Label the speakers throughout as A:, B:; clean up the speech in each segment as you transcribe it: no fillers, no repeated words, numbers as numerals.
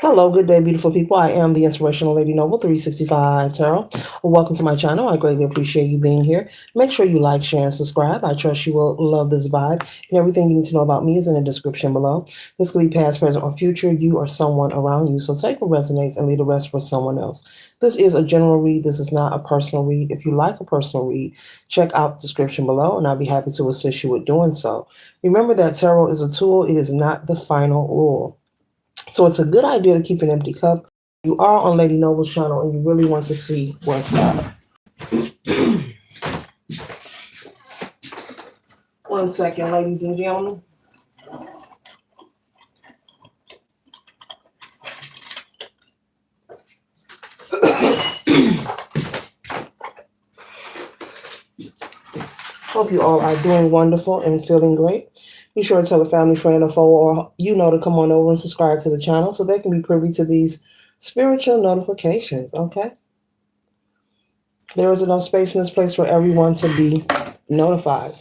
A: Hello, good day, beautiful people. I am the Inspirational Lady Noble 365 Tarot. Welcome to my channel. I greatly appreciate you being here. Make sure you like, share, and subscribe. I trust you will love this vibe. And everything you need to know about me is in the description below. This could be past, present, or future, you or someone around you. So take what resonates and leave the rest for someone else. This is a general read. This is not a personal read. If you like a personal read, check out the description below, and I'll be happy to assist you with doing so. Remember that tarot is a tool. It is not the final rule. So it's a good idea to keep an empty cup. You are on Lady Noble's channel and you really want to see what's up. One second, ladies and gentlemen. Hope you all are doing wonderful and feeling great. Be sure to tell a family, friend, or foe, or to come on over and subscribe to the channel so they can be privy to these spiritual notifications, okay? There is enough space in this place for everyone to be notified.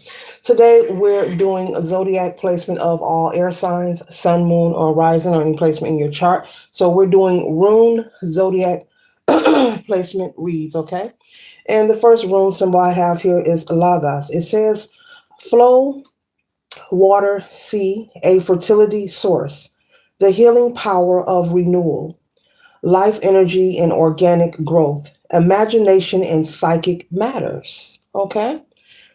A: Today, we're doing a zodiac placement of all air signs, sun, moon, or rising, or any placement in your chart. So we're doing rune zodiac placement reads, okay? And the first rune symbol I have here is Lagos. It says flow, water, sea, a fertility source, the healing power of renewal, life energy and organic growth, imagination and psychic matters. Okay?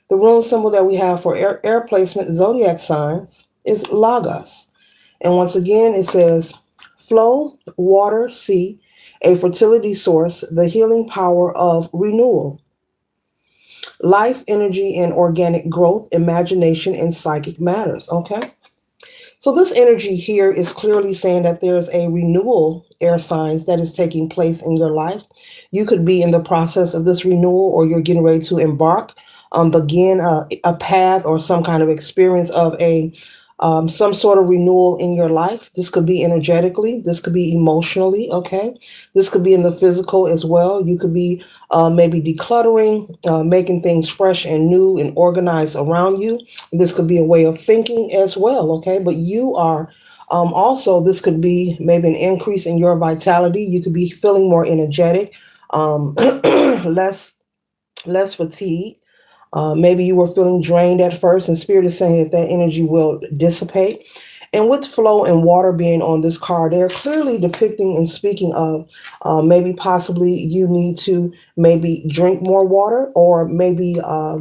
A: The rune symbol that we have for air placement zodiac signs is Lagos. And once again, it says flow, water, sea, a fertility source, the healing power of renewal, life energy and organic growth, imagination and psychic matters. Okay? So this energy here is clearly saying that there's a renewal air signs that is taking place in your life. You could be in the process of this renewal, or you're getting ready to embark, begin a path or some kind of experience of some sort of renewal in your life. This could be energetically, this could be emotionally, okay? This could be in the physical as well. You could be maybe decluttering, making things fresh and new and organized around you. This could be a way of thinking as well, okay? But you are also, this could be maybe an increase in your vitality. You could be feeling more energetic, less fatigue. Maybe you were feeling drained at first, and Spirit is saying that energy will dissipate. And with flow and water being on this card, they're clearly depicting and speaking of maybe possibly you need to maybe drink more water, or maybe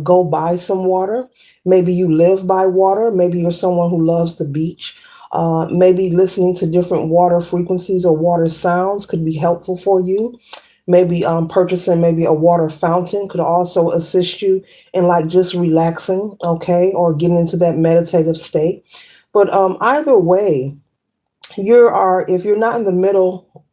A: go buy some water. Maybe you live by water. Maybe you're someone who loves the beach. Maybe listening to different water frequencies or water sounds could be helpful for you. Maybe purchasing maybe a water fountain could also assist you in like just relaxing, okay, or getting into that meditative state. But either way, if you're not in the middle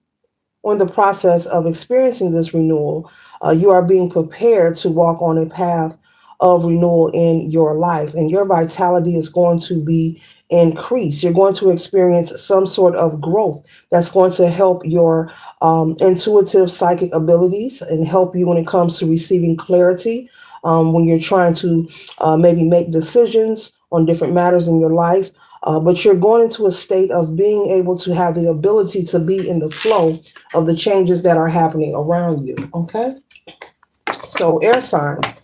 A: or in the process of experiencing this renewal, you are being prepared to walk on a path of renewal in your life, and your vitality is going to be increased. You're going to experience some sort of growth that's going to help your intuitive psychic abilities and help you when it comes to receiving clarity when you're trying to maybe make decisions on different matters in your life. But you're going into a state of being able to have the ability to be in the flow of the changes that are happening around you. Okay? So air signs.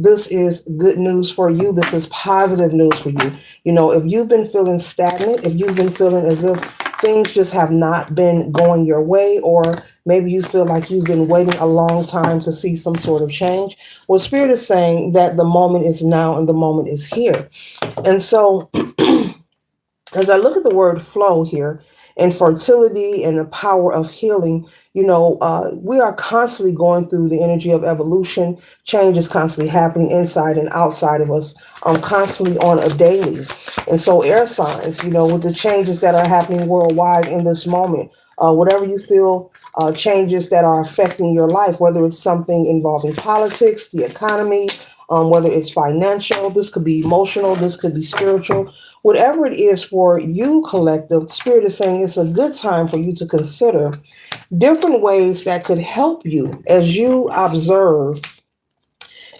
A: This is good news for you. This is positive news for you. You know, if you've been feeling stagnant, if you've been feeling as if things just have not been going your way, or maybe you feel like you've been waiting a long time to see some sort of change, well, Spirit is saying that the moment is now and the moment is here. And so as I look at the word flow here, and fertility and the power of healing, we are constantly going through the energy of evolution. Change is constantly happening inside and outside of us, constantly on a daily. And so air signs, with the changes that are happening worldwide in this moment, whatever you feel, changes that are affecting your life, whether it's something involving politics, the economy, whether it's financial, this could be emotional, this could be spiritual, whatever it is for you, collective, Spirit is saying it's a good time for you to consider different ways that could help you as you observe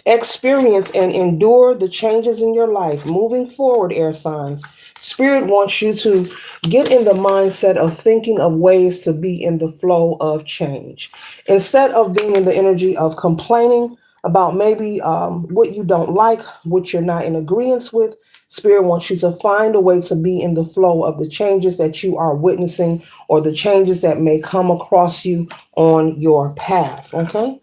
A: experience and endure the changes in your life. Moving forward, air signs, Spirit wants you to get in the mindset of thinking of ways to be in the flow of change. Instead of being in the energy of complaining about maybe what you don't like, what you're not in agreement with, Spirit wants you to find a way to be in the flow of the changes that you are witnessing or the changes that may come across you on your path. Okay?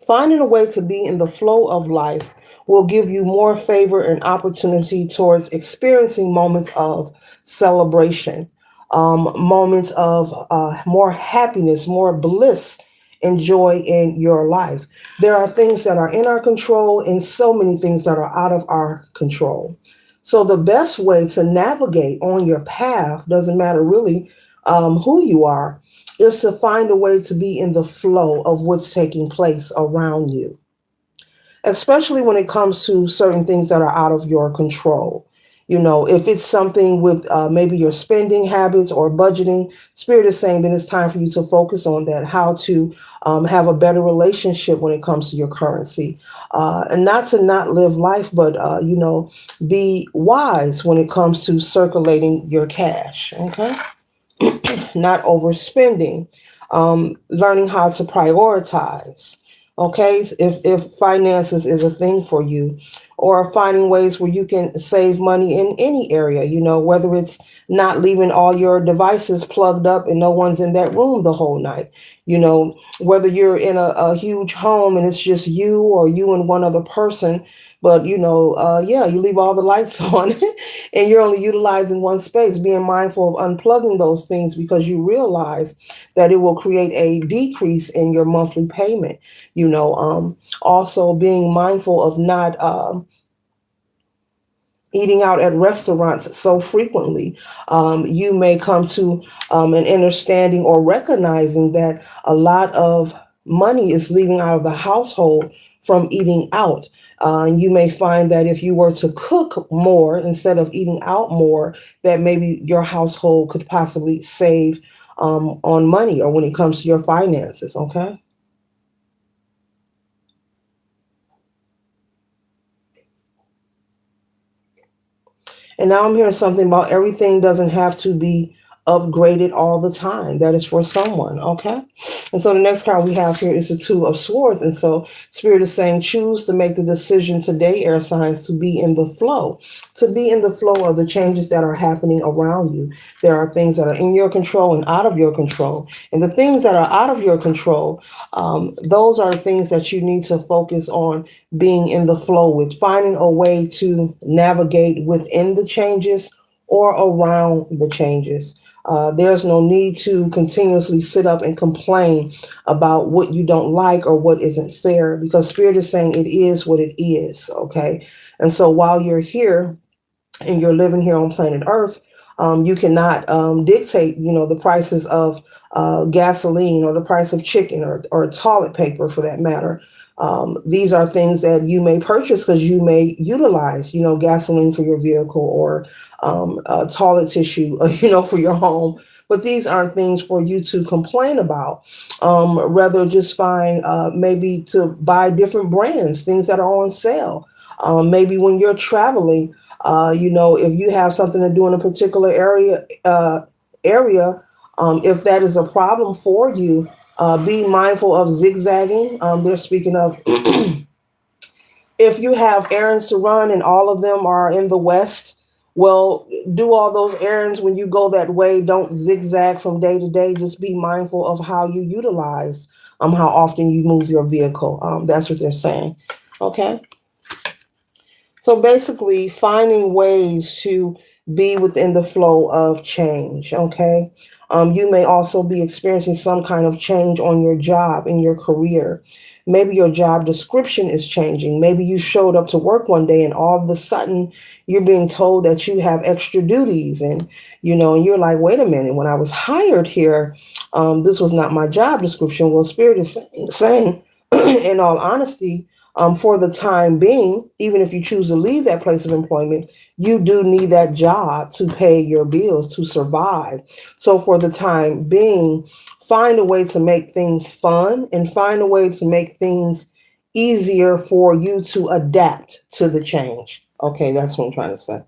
A: Finding a way to be in the flow of life will give you more favor and opportunity towards experiencing moments of celebration, moments of more happiness, more bliss and joy in your life. There are things that are in our control and so many things that are out of our control. So, the best way to navigate on your path doesn't matter really who you are, is to find a way to be in the flow of what's taking place around you, especially when it comes to certain things that are out of your control. You know, if it's something with maybe your spending habits or budgeting, Spirit is saying then it's time for you to focus on that, how to have a better relationship when it comes to your currency. And not to not live life, but, be wise when it comes to circulating your cash, okay? Not overspending, learning how to prioritize. Okay, if finances is a thing for you, or finding ways where you can save money in any area, whether it's not leaving all your devices plugged up and no one's in that room the whole night, whether you're in a huge home and it's just you or you and one other person, but yeah, you leave all the lights on and you're only utilizing one space, being mindful of unplugging those things because you realize that it will create a decrease in your monthly payment. Also being mindful of not eating out at restaurants so frequently. You may come to an understanding or recognizing that a lot of money is leaving out of the household from eating out. And you may find that if you were to cook more instead of eating out more, that maybe your household could possibly save on money or when it comes to your finances. Okay. And now I'm hearing something about everything doesn't have to be upgraded all the time. That is for someone, okay? And so the next card we have here is the Two of Swords. And so Spirit is saying, choose to make the decision today, air signs, to be in the flow, to be in the flow of the changes that are happening around you. There are things that are in your control and out of your control. And the things that are out of your control, those are things that you need to focus on being in the flow with, finding a way to navigate within the changes or around the changes. There's no need to continuously sit up and complain about what you don't like or what isn't fair, because Spirit is saying it is what it is, okay? And so while you're here and you're living here on planet Earth, you cannot dictate, the prices of gasoline or the price of chicken or toilet paper for that matter. These are things that you may purchase because you may utilize, gasoline for your vehicle or toilet tissue, for your home. But these aren't things for you to complain about. Rather, just find maybe to buy different brands, things that are on sale. Maybe when you're traveling, if you have something to do in a particular area, if that is a problem for you, be mindful of zigzagging. They're speaking of if you have errands to run and all of them are in the west, well, do all those errands when you go that way. Don't zigzag from day to day. Just be mindful of how you utilize, how often you move your vehicle. That's what they're saying. Okay. So basically, finding ways to be within the flow of change. Okay. You may also be experiencing some kind of change on your job, in your career. Maybe your job description is changing. Maybe you showed up to work one day and all of a sudden you're being told that you have extra duties. And you're like, wait a minute, when I was hired here, this was not my job description. Well, Spirit is saying in all honesty, For the time being, even if you choose to leave that place of employment, you do need that job to pay your bills, to survive. So for the time being, find a way to make things fun and find a way to make things easier for you to adapt to the change. Okay, that's what I'm trying to say.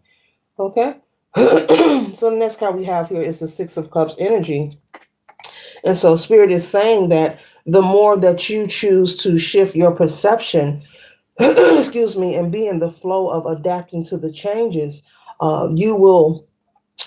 A: Okay. So the next card we have here is the Six of Cups energy. And so Spirit is saying that the more that you choose to shift your perception, excuse me, and be in the flow of adapting to the changes, you will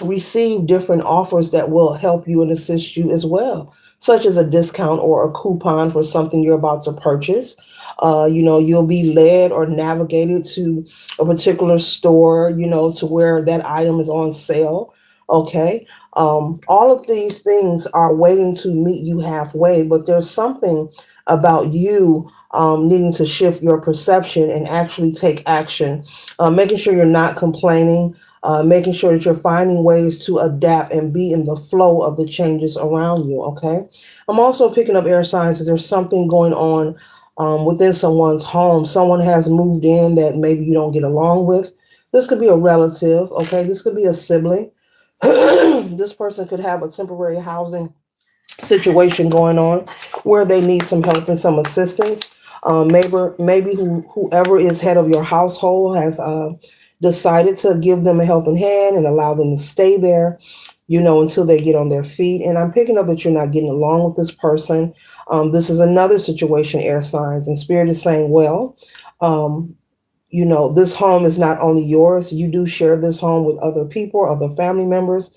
A: receive different offers that will help you and assist you as well, such as a discount or a coupon for something you're about to purchase. You'll be led or navigated to a particular store, to where that item is on sale. Okay. All of these things are waiting to meet you halfway, but there's something about you needing to shift your perception and actually take action, making sure you're not complaining, making sure that you're finding ways to adapt and be in the flow of the changes around you. Okay. I'm also picking up air signs that there's something going on within someone's home. Someone has moved in that maybe you don't get along with. This could be a relative. Okay. This could be a sibling. This person could have a temporary housing situation going on where they need some help and some assistance. Maybe whoever is head of your household has decided to give them a helping hand and allow them to stay there, until they get on their feet. And I'm picking up that you're not getting along with this person. This is another situation, air signs, and Spirit is saying, well, this home is not only yours. You do share this home with other people, other family members.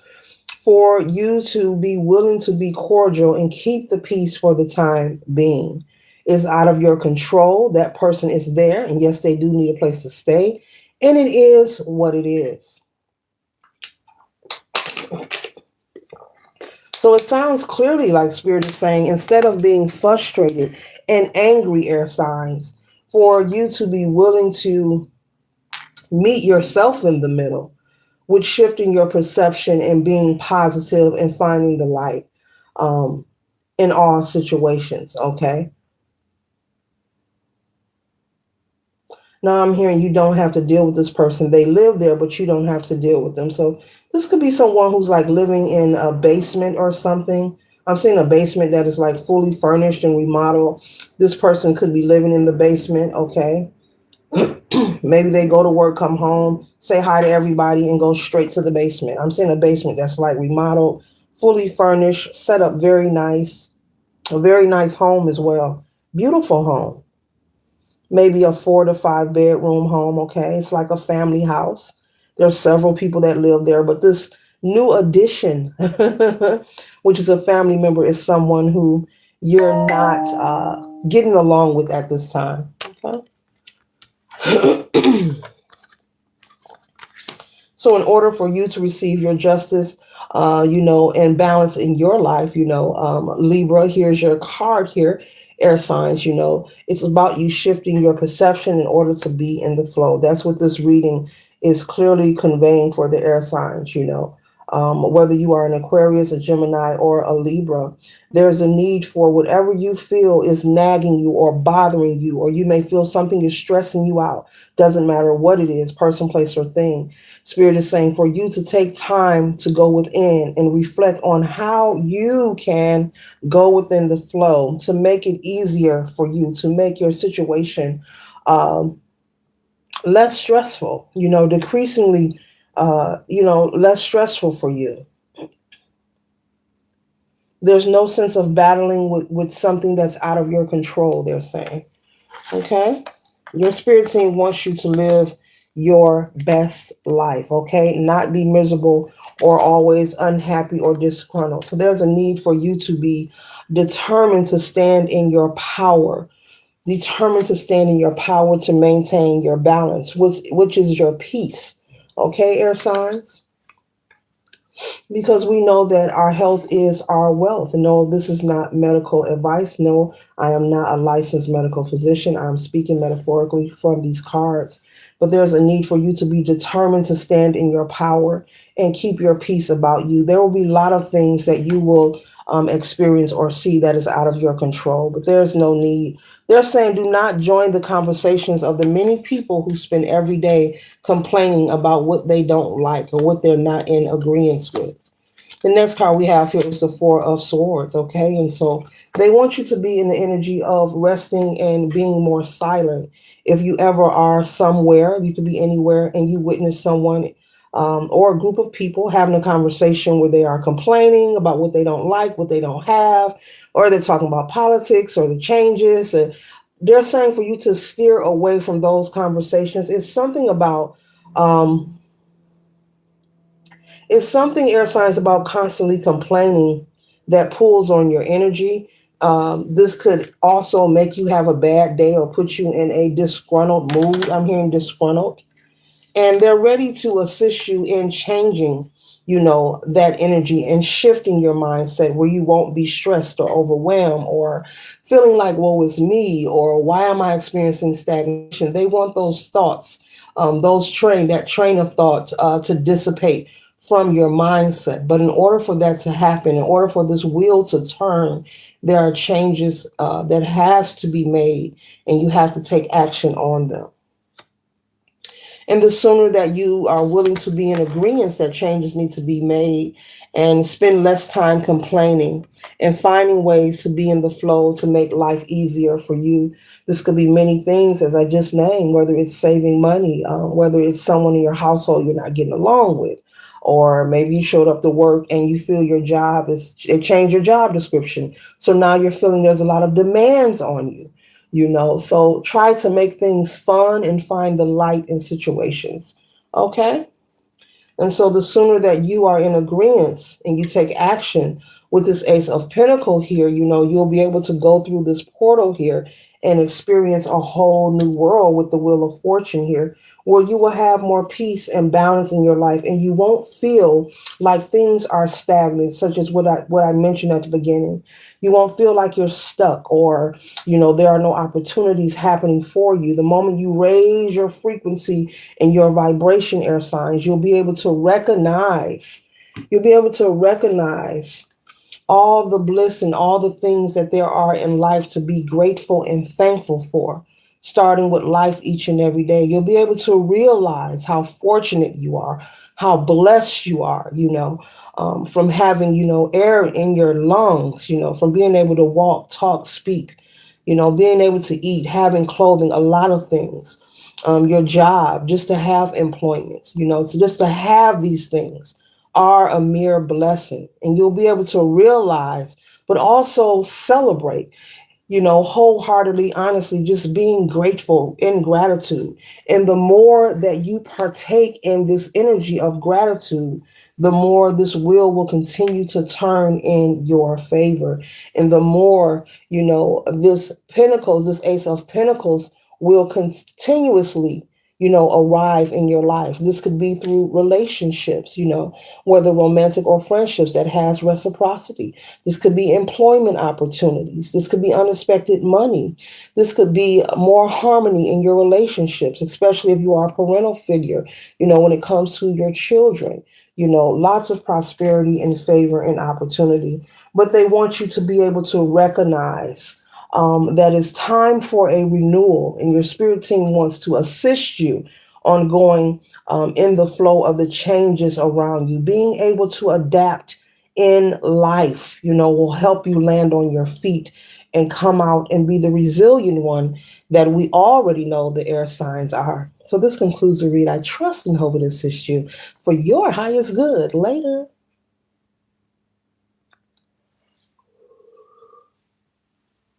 A: For you to be willing to be cordial and keep the peace for the time being is out of your control. That person is there, and yes, they do need a place to stay, and it is what it is. So it sounds clearly like Spirit is saying, instead of being frustrated and angry, air signs, for you to be willing to meet yourself in the middle with shifting your perception and being positive and finding the light in all situations. Okay. Now I'm hearing you don't have to deal with this person. They live there, but you don't have to deal with them. So this could be someone who's like living in a basement or something. I'm seeing a basement that is like fully furnished and remodeled. This person could be living in the basement. Okay. Maybe they go to work, come home, say hi to everybody, and go straight to the basement. I'm seeing a basement that's like remodeled, fully furnished, set up very nice, a very nice home as well. Beautiful home. Maybe a 4 to 5 bedroom home. Okay. It's like a family house. There's several people that live there, but this new addition, which is a family member, is someone who you're not getting along with at this time. Okay. So in order for you to receive your justice, and balance in your life, Libra, here's your card here, air signs, it's about you shifting your perception in order to be in the flow. That's what this reading is clearly conveying for the air signs, whether you are an Aquarius, a Gemini, or a Libra, there's a need for whatever you feel is nagging you or bothering you, or you may feel something is stressing you out. Doesn't matter what it is, person, place, or thing. Spirit is saying for you to take time to go within and reflect on how you can go within the flow to make it easier for you, to make your situation less stressful, decreasingly, less stressful for you. There's no sense of battling with something that's out of your control, they're saying. Okay? Your spirit team wants you to live your best life, okay? Not be miserable or always unhappy or disgruntled. So there's a need for you to be determined to stand in your power, determined to stand in your power to maintain your balance, which is your peace. Okay, air signs? Because we know that our health is our wealth. No, this is not medical advice. No, I am not a licensed medical physician. I'm speaking metaphorically from these cards. But there's a need for you to be determined to stand in your power and keep your peace about you. There will be a lot of things that you will experience or see that is out of your control. But there's no need. They're saying do not join the conversations of the many people who spend every day complaining about what they don't like or what they're not in agreement with. The next card we have here is the Four of Swords, okay? And so they want you to be in the energy of resting and being more silent. If you ever are somewhere, you could be anywhere, and you witness someone or a group of people having a conversation where they are complaining about what they don't like, what they don't have, or they're talking about politics or the changes. And they're saying for you to steer away from those conversations. Um, it's something, air signs, about constantly complaining that pulls on your energy. This could also make you have a bad day or put you in a disgruntled mood. I'm hearing disgruntled. And they're ready to assist you in changing, that energy and shifting your mindset where you won't be stressed or overwhelmed or feeling like, woe is me, or why am I experiencing stagnation? They want those thoughts, that train of thought to dissipate from your mindset. But in order for that to happen, in order for this wheel to turn, there are changes that has to be made, and you have to take action on them. And the sooner that you are willing to be in agreement that changes need to be made and spend less time complaining and finding ways to be in the flow to make life easier for you. This could be many things, as I just named, whether it's saving money, whether it's someone in your household you're not getting along with, or maybe you showed up to work and you feel your job it changed your job description. So now you're feeling there's a lot of demands on you. So try to make things fun and find the light in situations. Okay? And so the sooner that you are in agreement and you take action with this Ace of Pentacle here, you'll be able to go through this portal here and experience a whole new world with the Wheel of Fortune here, where you will have more peace and balance in your life, and you won't feel like things are stagnant, such as what I mentioned at the beginning. You won't feel like you're stuck, or there are no opportunities happening for you. The moment you raise your frequency and your vibration, air signs, you'll be able to recognize all the bliss and all the things that there are in life to be grateful and thankful for, starting with life each and every day. You'll be able to realize how fortunate you are, how blessed you are, from having, air in your lungs, from being able to walk, talk, speak, being able to eat, having clothing, a lot of things. Your job, just to have employment, just to have these things are a mere blessing. And you'll be able to realize, but also celebrate, wholeheartedly, honestly, just being grateful in gratitude. And the more that you partake in this energy of gratitude, the more this wheel will continue to turn in your favor. And the more, this Ace of Pentacles will continuously, arrive in your life. This could be through relationships, whether romantic or friendships that has reciprocity. This could be employment opportunities. This could be unexpected money. This could be more harmony in your relationships, especially if you are a parental figure, when it comes to your children. Lots of prosperity and favor and opportunity. But they want you to be able to recognize that it's time for a renewal, and your spirit team wants to assist you on going in the flow of the changes around you. Being able to adapt in life, will help you land on your feet and come out and be the resilient one that we already know the air signs are. So this concludes the read. I trust and hope it assists you for your highest good. Later.